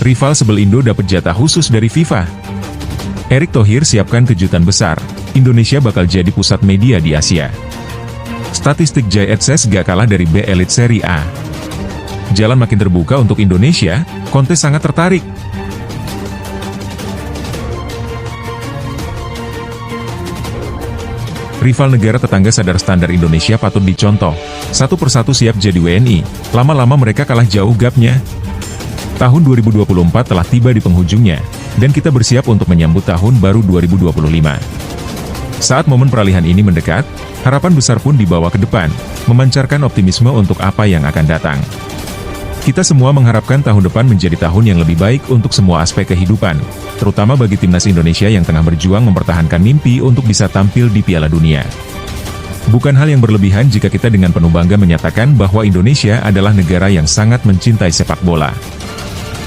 Rival sebel Indo dapat jatah khusus dari FIFA. Erick Thohir siapkan kejutan besar, Indonesia bakal jadi pusat media di Asia. Statistik JXS gak kalah dari B Elite Serie A. Jalan makin terbuka untuk Indonesia, Conte sangat tertarik. Rival negara tetangga sadar standar Indonesia patut dicontoh. Satu persatu siap jadi WNI, lama-lama mereka kalah jauh gapnya. Tahun 2024 telah tiba di penghujungnya, dan kita bersiap untuk menyambut tahun baru 2025. Saat momen peralihan ini mendekat, harapan besar pun dibawa ke depan, memancarkan optimisme untuk apa yang akan datang. Kita semua mengharapkan tahun depan menjadi tahun yang lebih baik untuk semua aspek kehidupan, terutama bagi timnas Indonesia yang tengah berjuang mempertahankan mimpi untuk bisa tampil di Piala Dunia. Bukan hal yang berlebihan jika kita dengan penuh bangga menyatakan bahwa Indonesia adalah negara yang sangat mencintai sepak bola.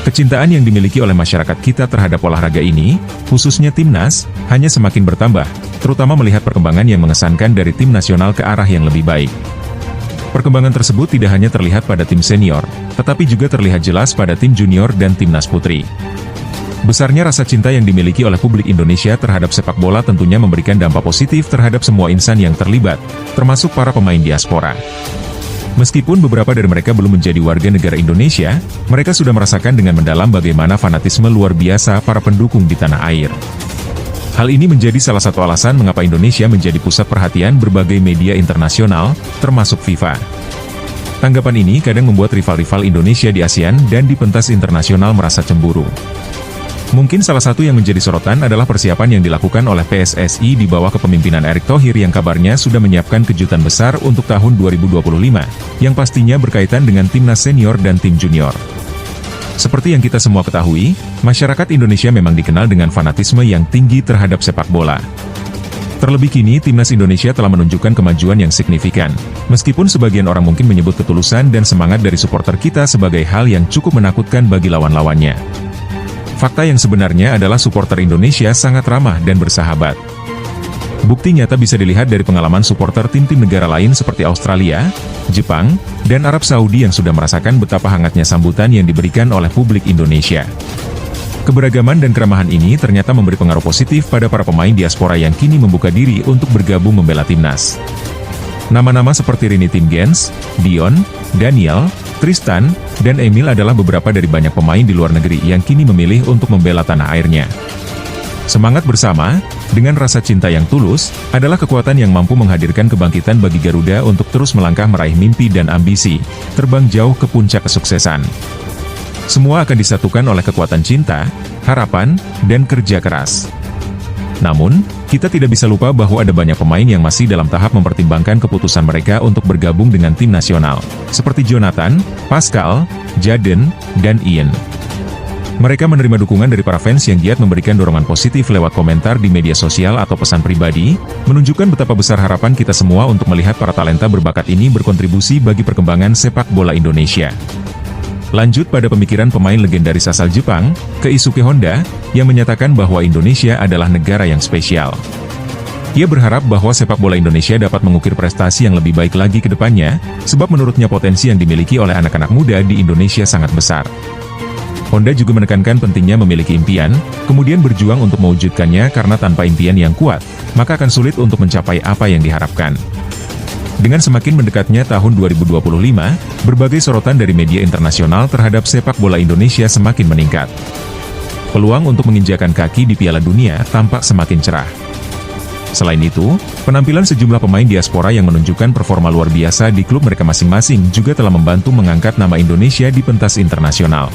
Kecintaan yang dimiliki oleh masyarakat kita terhadap olahraga ini, khususnya timnas, hanya semakin bertambah, terutama melihat perkembangan yang mengesankan dari tim nasional ke arah yang lebih baik. Perkembangan tersebut tidak hanya terlihat pada tim senior, tetapi juga terlihat jelas pada tim junior dan timnas putri. Besarnya rasa cinta yang dimiliki oleh publik Indonesia terhadap sepak bola tentunya memberikan dampak positif terhadap semua insan yang terlibat, termasuk para pemain diaspora. Meskipun beberapa dari mereka belum menjadi warga negara Indonesia, mereka sudah merasakan dengan mendalam bagaimana fanatisme luar biasa para pendukung di tanah air. Hal ini menjadi salah satu alasan mengapa Indonesia menjadi pusat perhatian berbagai media internasional, termasuk FIFA. Tanggapan ini kadang membuat rival-rival Indonesia di ASEAN dan di pentas internasional merasa cemburu. Mungkin salah satu yang menjadi sorotan adalah persiapan yang dilakukan oleh PSSI di bawah kepemimpinan Erick Thohir yang kabarnya sudah menyiapkan kejutan besar untuk tahun 2025, yang pastinya berkaitan dengan timnas senior dan tim junior. Seperti yang kita semua ketahui, masyarakat Indonesia memang dikenal dengan fanatisme yang tinggi terhadap sepak bola. Terlebih kini, timnas Indonesia telah menunjukkan kemajuan yang signifikan, meskipun sebagian orang mungkin menyebut ketulusan dan semangat dari supporter kita sebagai hal yang cukup menakutkan bagi lawan-lawannya. Fakta yang sebenarnya adalah supporter Indonesia sangat ramah dan bersahabat. Bukti nyata bisa dilihat dari pengalaman supporter tim-tim negara lain seperti Australia, Jepang, dan Arab Saudi yang sudah merasakan betapa hangatnya sambutan yang diberikan oleh publik Indonesia. Keberagaman dan keramahan ini ternyata memberi pengaruh positif pada para pemain diaspora yang kini membuka diri untuk bergabung membela timnas. Nama-nama seperti Rini Timgens, Dion, Daniel, Tristan, dan Emil adalah beberapa dari banyak pemain di luar negeri yang kini memilih untuk membela tanah airnya. Semangat bersama, dengan rasa cinta yang tulus, adalah kekuatan yang mampu menghadirkan kebangkitan bagi Garuda untuk terus melangkah meraih mimpi dan ambisi, terbang jauh ke puncak kesuksesan. Semua akan disatukan oleh kekuatan cinta, harapan, dan kerja keras. Namun, kita tidak bisa lupa bahwa ada banyak pemain yang masih dalam tahap mempertimbangkan keputusan mereka untuk bergabung dengan tim nasional, seperti Jonathan, Pascal, Jaden, dan Ian. Mereka menerima dukungan dari para fans yang giat memberikan dorongan positif lewat komentar di media sosial atau pesan pribadi, menunjukkan betapa besar harapan kita semua untuk melihat para talenta berbakat ini berkontribusi bagi perkembangan sepak bola Indonesia. Lanjut pada pemikiran pemain legendaris asal Jepang, Keisuke Honda, yang menyatakan bahwa Indonesia adalah negara yang spesial. Ia berharap bahwa sepak bola Indonesia dapat mengukir prestasi yang lebih baik lagi ke depannya, sebab menurutnya potensi yang dimiliki oleh anak-anak muda di Indonesia sangat besar. Honda juga menekankan pentingnya memiliki impian, kemudian berjuang untuk mewujudkannya karena tanpa impian yang kuat, maka akan sulit untuk mencapai apa yang diharapkan. Dengan semakin mendekatnya tahun 2025, berbagai sorotan dari media internasional terhadap sepak bola Indonesia semakin meningkat. Peluang untuk menginjakan kaki di Piala Dunia tampak semakin cerah. Selain itu, penampilan sejumlah pemain diaspora yang menunjukkan performa luar biasa di klub mereka masing-masing juga telah membantu mengangkat nama Indonesia di pentas internasional.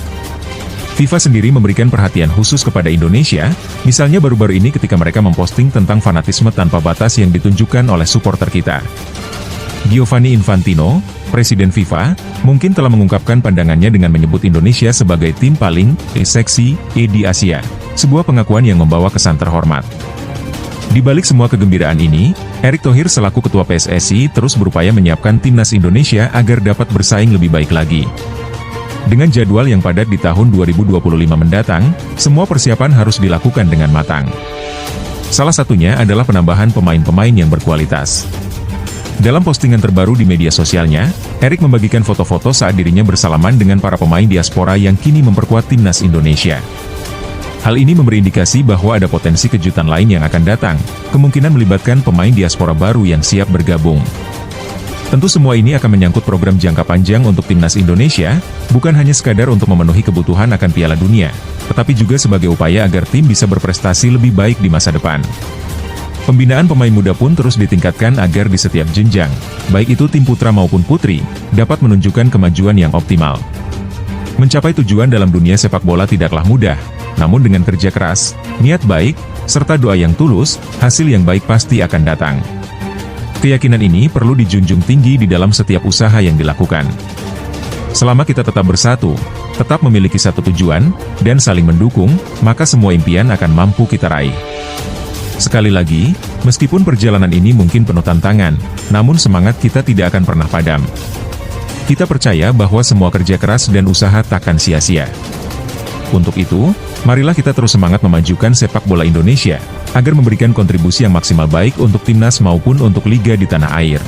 FIFA sendiri memberikan perhatian khusus kepada Indonesia, misalnya baru-baru ini ketika mereka memposting tentang fanatisme tanpa batas yang ditunjukkan oleh supporter kita. Giovanni Infantino, Presiden FIFA, mungkin telah mengungkapkan pandangannya dengan menyebut Indonesia sebagai tim paling seksi di Asia, sebuah pengakuan yang membawa kesan terhormat. Di balik semua kegembiraan ini, Erick Thohir selaku Ketua PSSI terus berupaya menyiapkan timnas Indonesia agar dapat bersaing lebih baik lagi. Dengan jadwal yang padat di tahun 2025 mendatang, semua persiapan harus dilakukan dengan matang. Salah satunya adalah penambahan pemain-pemain yang berkualitas. Dalam postingan terbaru di media sosialnya, Erik membagikan foto-foto saat dirinya bersalaman dengan para pemain diaspora yang kini memperkuat timnas Indonesia. Hal ini memberi indikasi bahwa ada potensi kejutan lain yang akan datang, kemungkinan melibatkan pemain diaspora baru yang siap bergabung. Tentu semua ini akan menyangkut program jangka panjang untuk timnas Indonesia, bukan hanya sekadar untuk memenuhi kebutuhan akan Piala Dunia, tetapi juga sebagai upaya agar tim bisa berprestasi lebih baik di masa depan. Pembinaan pemain muda pun terus ditingkatkan agar di setiap jenjang, baik itu tim putra maupun putri, dapat menunjukkan kemajuan yang optimal. Mencapai tujuan dalam dunia sepak bola tidaklah mudah, namun dengan kerja keras, niat baik, serta doa yang tulus, hasil yang baik pasti akan datang. Keyakinan ini perlu dijunjung tinggi di dalam setiap usaha yang dilakukan. Selama kita tetap bersatu, tetap memiliki satu tujuan, dan saling mendukung, maka semua impian akan mampu kita raih. Sekali lagi, meskipun perjalanan ini mungkin penuh tantangan, namun semangat kita tidak akan pernah padam. Kita percaya bahwa semua kerja keras dan usaha takkan sia-sia. Untuk itu, marilah kita terus semangat memajukan sepak bola Indonesia, agar memberikan kontribusi yang maksimal baik untuk timnas maupun untuk liga di tanah air.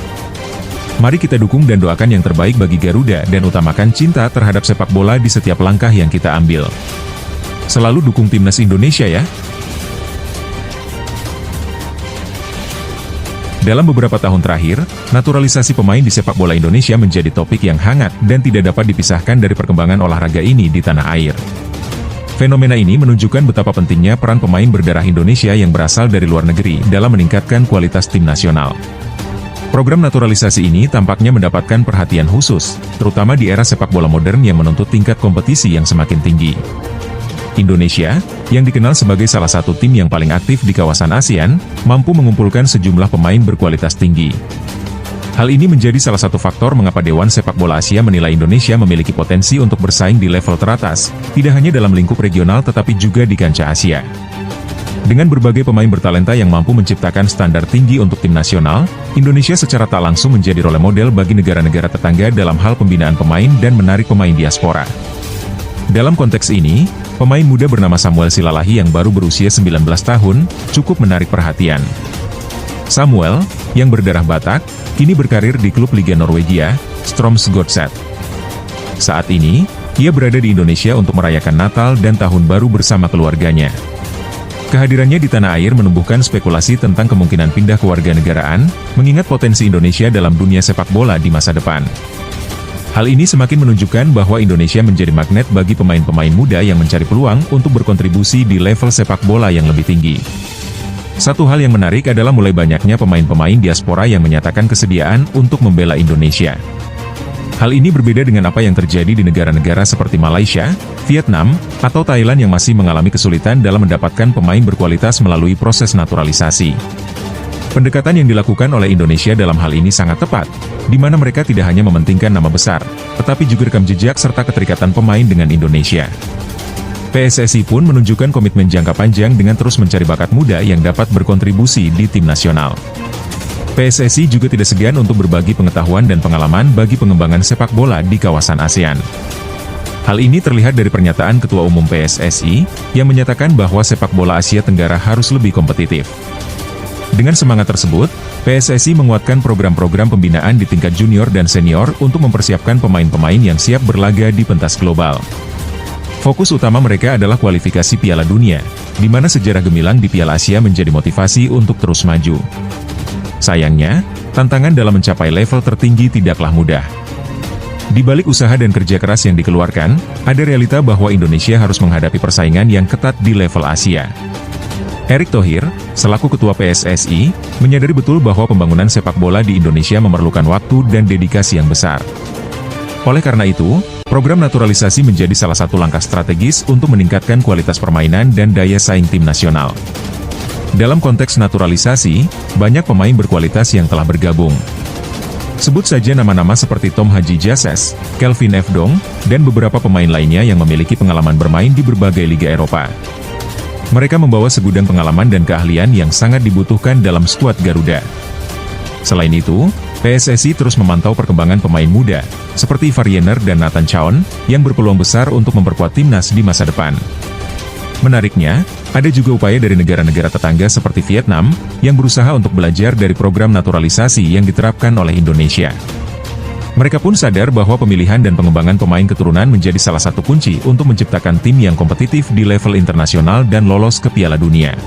Mari kita dukung dan doakan yang terbaik bagi Garuda dan utamakan cinta terhadap sepak bola di setiap langkah yang kita ambil. Selalu dukung timnas Indonesia ya! Dalam beberapa tahun terakhir, naturalisasi pemain di sepak bola Indonesia menjadi topik yang hangat dan tidak dapat dipisahkan dari perkembangan olahraga ini di tanah air. Fenomena ini menunjukkan betapa pentingnya peran pemain berdarah Indonesia yang berasal dari luar negeri dalam meningkatkan kualitas tim nasional. Program naturalisasi ini tampaknya mendapatkan perhatian khusus, terutama di era sepak bola modern yang menuntut tingkat kompetisi yang semakin tinggi. Indonesia, yang dikenal sebagai salah satu tim yang paling aktif di kawasan ASEAN, mampu mengumpulkan sejumlah pemain berkualitas tinggi. Hal ini menjadi salah satu faktor mengapa Dewan Sepak Bola Asia menilai Indonesia memiliki potensi untuk bersaing di level teratas, tidak hanya dalam lingkup regional tetapi juga di kancah Asia. Dengan berbagai pemain bertalenta yang mampu menciptakan standar tinggi untuk tim nasional, Indonesia secara tak langsung menjadi role model bagi negara-negara tetangga dalam hal pembinaan pemain dan menarik pemain diaspora. Dalam konteks ini, pemain muda bernama Samuel Silalahi yang baru berusia 19 tahun, cukup menarik perhatian. Samuel, yang berdarah Batak, kini berkarir di klub Liga Norwegia, Strømsgodset. Saat ini, ia berada di Indonesia untuk merayakan Natal dan Tahun Baru bersama keluarganya. Kehadirannya di tanah air menumbuhkan spekulasi tentang kemungkinan pindah kewarganegaraan, mengingat potensi Indonesia dalam dunia sepak bola di masa depan. Hal ini semakin menunjukkan bahwa Indonesia menjadi magnet bagi pemain-pemain muda yang mencari peluang untuk berkontribusi di level sepak bola yang lebih tinggi. Satu hal yang menarik adalah mulai banyaknya pemain-pemain diaspora yang menyatakan kesediaan untuk membela Indonesia. Hal ini berbeda dengan apa yang terjadi di negara-negara seperti Malaysia, Vietnam, atau Thailand yang masih mengalami kesulitan dalam mendapatkan pemain berkualitas melalui proses naturalisasi. Pendekatan yang dilakukan oleh Indonesia dalam hal ini sangat tepat, di mana mereka tidak hanya mementingkan nama besar, tetapi juga rekam jejak serta keterikatan pemain dengan Indonesia. PSSI pun menunjukkan komitmen jangka panjang dengan terus mencari bakat muda yang dapat berkontribusi di tim nasional. PSSI juga tidak segan untuk berbagi pengetahuan dan pengalaman bagi pengembangan sepak bola di kawasan ASEAN. Hal ini terlihat dari pernyataan Ketua Umum PSSI, yang menyatakan bahwa sepak bola Asia Tenggara harus lebih kompetitif. Dengan semangat tersebut, PSSI menguatkan program-program pembinaan di tingkat junior dan senior untuk mempersiapkan pemain-pemain yang siap berlaga di pentas global. Fokus utama mereka adalah kualifikasi Piala Dunia, di mana sejarah gemilang di Piala Asia menjadi motivasi untuk terus maju. Sayangnya, tantangan dalam mencapai level tertinggi tidaklah mudah. Di balik usaha dan kerja keras yang dikeluarkan, ada realita bahwa Indonesia harus menghadapi persaingan yang ketat di level Asia. Erick Thohir, selaku Ketua PSSI, menyadari betul bahwa pembangunan sepak bola di Indonesia memerlukan waktu dan dedikasi yang besar. Oleh karena itu, program naturalisasi menjadi salah satu langkah strategis untuk meningkatkan kualitas permainan dan daya saing tim nasional. Dalam konteks naturalisasi, banyak pemain berkualitas yang telah bergabung. Sebut saja nama-nama seperti Tom Haji Jasses, Kelvin F. Dong, dan beberapa pemain lainnya yang memiliki pengalaman bermain di berbagai liga Eropa. Mereka membawa segudang pengalaman dan keahlian yang sangat dibutuhkan dalam skuad Garuda. Selain itu, PSSI terus memantau perkembangan pemain muda, seperti Variener dan Nathan Chaon, yang berpeluang besar untuk memperkuat timnas di masa depan. Menariknya, ada juga upaya dari negara-negara tetangga seperti Vietnam, yang berusaha untuk belajar dari program naturalisasi yang diterapkan oleh Indonesia. Mereka pun sadar bahwa pemilihan dan pengembangan pemain keturunan menjadi salah satu kunci untuk menciptakan tim yang kompetitif di level internasional dan lolos ke Piala Dunia.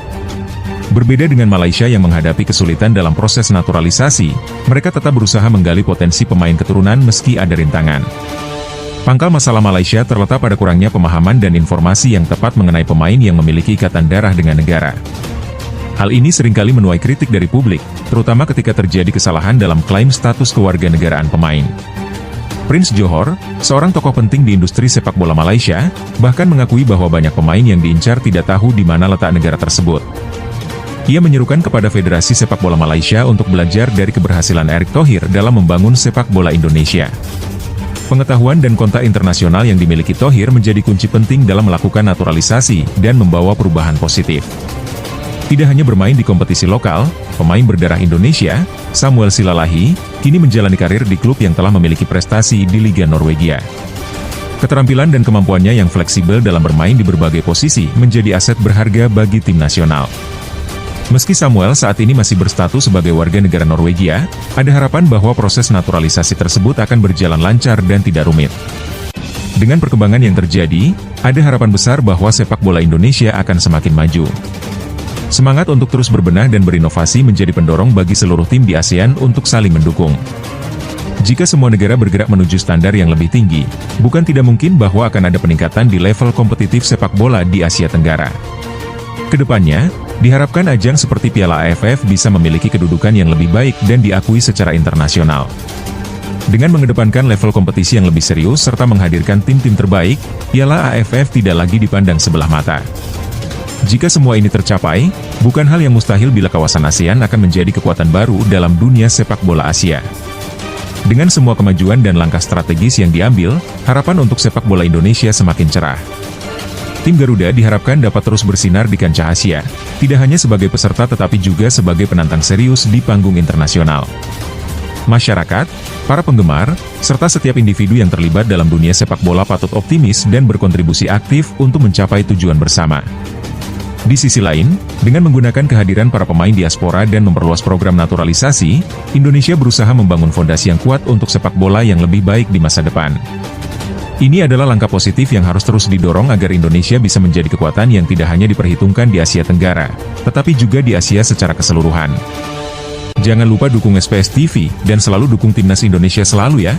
Berbeda dengan Malaysia yang menghadapi kesulitan dalam proses naturalisasi, mereka tetap berusaha menggali potensi pemain keturunan meski ada rintangan. Pangkal masalah Malaysia terletak pada kurangnya pemahaman dan informasi yang tepat mengenai pemain yang memiliki ikatan darah dengan negara. Hal ini seringkali menuai kritik dari publik, terutama ketika terjadi kesalahan dalam klaim status kewarganegaraan pemain. Prince Johor, seorang tokoh penting di industri sepak bola Malaysia, bahkan mengakui bahwa banyak pemain yang diincar tidak tahu di mana letak negara tersebut. Ia menyerukan kepada Federasi Sepak Bola Malaysia untuk belajar dari keberhasilan Erick Thohir dalam membangun sepak bola Indonesia. Pengetahuan dan kontak internasional yang dimiliki Thohir menjadi kunci penting dalam melakukan naturalisasi dan membawa perubahan positif. Tidak hanya bermain di kompetisi lokal, pemain berdarah Indonesia, Samuel Silalahi, kini menjalani karir di klub yang telah memiliki prestasi di Liga Norwegia. Keterampilan dan kemampuannya yang fleksibel dalam bermain di berbagai posisi menjadi aset berharga bagi tim nasional. Meski Samuel saat ini masih berstatus sebagai warga negara Norwegia, ada harapan bahwa proses naturalisasi tersebut akan berjalan lancar dan tidak rumit. Dengan perkembangan yang terjadi, ada harapan besar bahwa sepak bola Indonesia akan semakin maju. Semangat untuk terus berbenah dan berinovasi menjadi pendorong bagi seluruh tim di ASEAN untuk saling mendukung. Jika semua negara bergerak menuju standar yang lebih tinggi, bukan tidak mungkin bahwa akan ada peningkatan di level kompetitif sepak bola di Asia Tenggara. Kedepannya, diharapkan ajang seperti Piala AFF bisa memiliki kedudukan yang lebih baik dan diakui secara internasional. Dengan mengedepankan level kompetisi yang lebih serius serta menghadirkan tim-tim terbaik, Piala AFF tidak lagi dipandang sebelah mata. Jika semua ini tercapai, bukan hal yang mustahil bila kawasan ASEAN akan menjadi kekuatan baru dalam dunia sepak bola Asia. Dengan semua kemajuan dan langkah strategis yang diambil, harapan untuk sepak bola Indonesia semakin cerah. Tim Garuda diharapkan dapat terus bersinar di kancah Asia, tidak hanya sebagai peserta tetapi juga sebagai penantang serius di panggung internasional. Masyarakat, para penggemar, serta setiap individu yang terlibat dalam dunia sepak bola patut optimis dan berkontribusi aktif untuk mencapai tujuan bersama. Di sisi lain, dengan menggunakan kehadiran para pemain diaspora dan memperluas program naturalisasi, Indonesia berusaha membangun fondasi yang kuat untuk sepak bola yang lebih baik di masa depan. Ini adalah langkah positif yang harus terus didorong agar Indonesia bisa menjadi kekuatan yang tidak hanya diperhitungkan di Asia Tenggara, tetapi juga di Asia secara keseluruhan. Jangan lupa dukung SPS TV, dan selalu dukung Timnas Indonesia selalu ya!